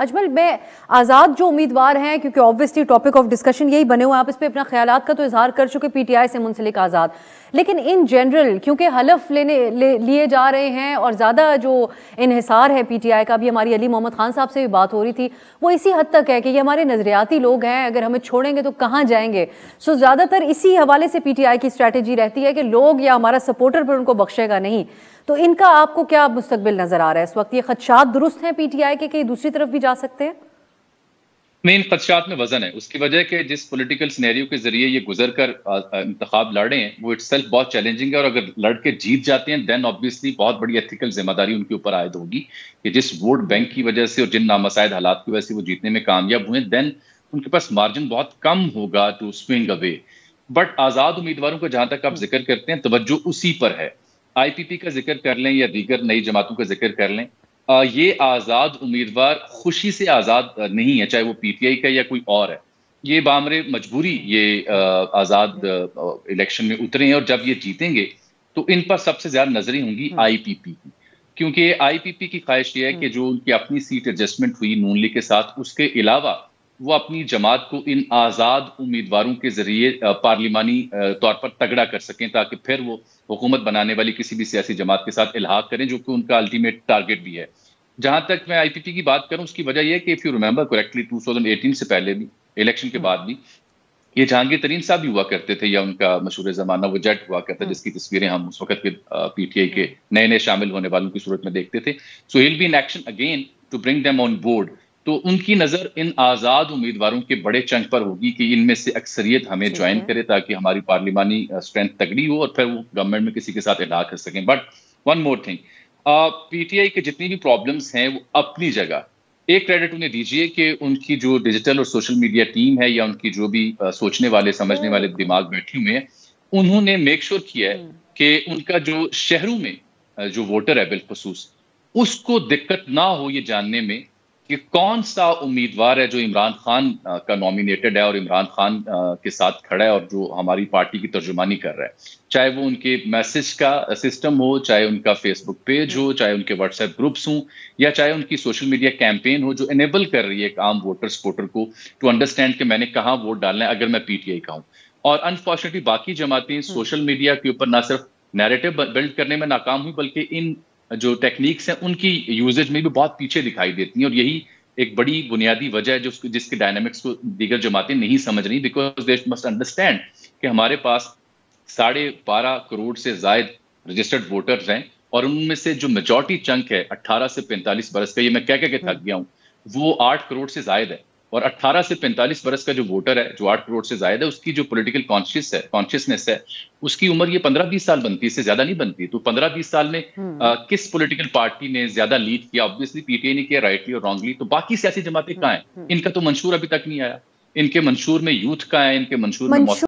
अजमल, मैं आज़ाद जो उम्मीदवार हैं, क्योंकि ऑब्वियसली टॉपिक ऑफ डिस्कशन यही बने हुए, आप इस पे अपना ख्यालात का तो इजहार कर चुके पीटीआई से मुंसलिक आज़ाद, लेकिन इन जनरल क्योंकि हलफ लिए जा रहे हैं और ज़्यादा जो इन्हिसार है पीटीआई का, भी हमारी अली मोहम्मद खान साहब से भी बात हो रही थी, वो इसी हद तक है कि ये हमारे नज़रियाती लोग हैं, अगर हमें छोड़ेंगे तो कहाँ जाएंगे। सो ज़्यादातर इसी हवाले से पीटीआई की स्ट्रैटेजी रहती है कि लोग या हमारा सपोर्टर पर उनको बख्शेगा नहीं। तो इनका आपको क्या मुस्तकबिल नजर आ रहा है इस वक्त? ये खदशात दुरुस्त हैं पीटीआई के, कहीं दूसरी तरफ भी जा सकते हैं? मेन खदशात में वजन है। उसकी वजह के जिस पॉलिटिकल सिनेरियो के जरिए ये गुजर कर इंतखाब लड़े हैं वो इटसेल्फ बहुत चैलेंजिंग है, और अगर लड़के जीत जाते हैं देन ऑब्वियसली बहुत बड़ी एथिकल जिम्मेदारी उनके ऊपर आयद होगी कि जिस वोट बैंक की वजह से और जिन नामसाइद हालात की वजह से वो जीतने में कामयाब हुए, देन उनके पास मार्जिन बहुत कम होगा टू स्विंग अवे। बट आजाद उम्मीदवारों का जहां तक आप जिक्र करते हैं, तवज्जो उसी पर है। आईपीपी का जिक्र कर लें या दीगर नई जमातों का जिक्र कर लें, ये आजाद उम्मीदवार खुशी से आजाद नहीं है, चाहे वो पीटीआई का या कोई और है। ये बामरे मजबूरी ये आजाद इलेक्शन में उतरे हैं, और जब ये जीतेंगे तो इन पर सबसे ज्यादा नजरें होंगी आईपीपी की, क्योंकि आईपीपी की ख्वाहिश ये है कि जो उनकी अपनी सीट एडजस्टमेंट हुई नून लीग के साथ, उसके अलावा वो अपनी जमात को इन आजाद उम्मीदवारों के जरिए पार्लिमानी तौर पर तगड़ा कर सकें, ताकि फिर वो हुकूमत बनाने वाली किसी भी सियासी जमात के साथ इल्हाक करें, जो कि उनका अल्टीमेट टारगेट भी है। जहां तक मैं आईपीपी की बात करूं, उसकी वजह यह है कि इफ यू रिमेंबर करेक्टली 2018 से पहले भी, इलेक्शन के बाद भी, ये जहांगीर तरीन साहब भी हुआ करते थे, या उनका मशहूर जमाना वो जट हुआ करता, जिसकी तस्वीरें हम उस वक्त के पीटीआई के नए नए शामिल होने वालों की सूरत में देखते थे। So he will be in action again to bring them on board. तो उनकी नजर इन आजाद उम्मीदवारों के बड़े चंक पर होगी कि इनमें से अक्सरियत हमें ज्वाइन करे, ताकि हमारी पार्लिमानी स्ट्रेंथ तगड़ी हो और फिर वो गवर्नमेंट में किसी के साथ इलाहा कर सकें। But one more thing, PTI के जितनी भी प्रॉब्लम्स हैं वो अपनी जगह, एक क्रेडिट उन्हें दीजिए कि उनकी जो डिजिटल और सोशल मीडिया टीम है, या उनकी जो भी सोचने वाले समझने वाले दिमाग बैठे हुए हैं, उन्होंने मेक श्योर किया है कि उनका जो शहरों में जो वोटर है बिलखुसूस, उसको दिक्कत ना हो ये जानने में कि कौन सा उम्मीदवार है जो इमरान खान का नॉमिनेटेड है और इमरान खान के साथ खड़ा है और जो हमारी पार्टी की तर्जुमानी कर रहा है। चाहे वो उनके मैसेज का सिस्टम हो, चाहे उनका फेसबुक पेज हो, चाहे उनके व्हाट्सएप ग्रुप्स हों, या चाहे उनकी सोशल मीडिया कैंपेन हो, जो इनेबल कर रही है एक आम वोटर को टू अंडरस्टैंड कि मैंने कहाँ वोट डालना है अगर मैं पीटीआई का हूं। और अनफॉर्चुनेटली बाकी जमातें सोशल मीडिया के ऊपर ना सिर्फ नैरेटिव बिल्ड करने में नाकाम हुई, बल्कि इन जो टेक्निक्स हैं उनकी यूजेज में भी बहुत पीछे दिखाई देती हैं, और यही एक बड़ी बुनियादी वजह है जिसके डायनामिक्स को दीगर जमातें नहीं समझ रही, बिकॉज दे मस्ट अंडरस्टैंड कि हमारे पास 12.5 करोड़ से ज्यादा रजिस्टर्ड वोटर्स हैं, और उनमें से जो मेजॉरिटी चंक है 18 से 45 बरस का, ये मैं कह के थक गया हूं, वो 8 करोड़ से ज्यादा है। और 18 से 45 बरस का जो वोटर है, जो 8 करोड़ से ज्यादा है, उसकी जो पॉलिटिकल कॉन्शियसनेस है, उसकी उम्र ये 15-20 साल बनती है, इससे ज्यादा नहीं बनती। तो 15-20 साल में किस पॉलिटिकल पार्टी ने ज्यादा लीड किया? ऑब्वियसली पीटीआई ने किया, राइटली और रॉन्गली। तो बाकी सियासी जमातें कहाँ हैं? इनका तो मंशूर अभी तक नहीं आया। इनके मंशूर में यूथ कहाँ है? इनके मंशूर में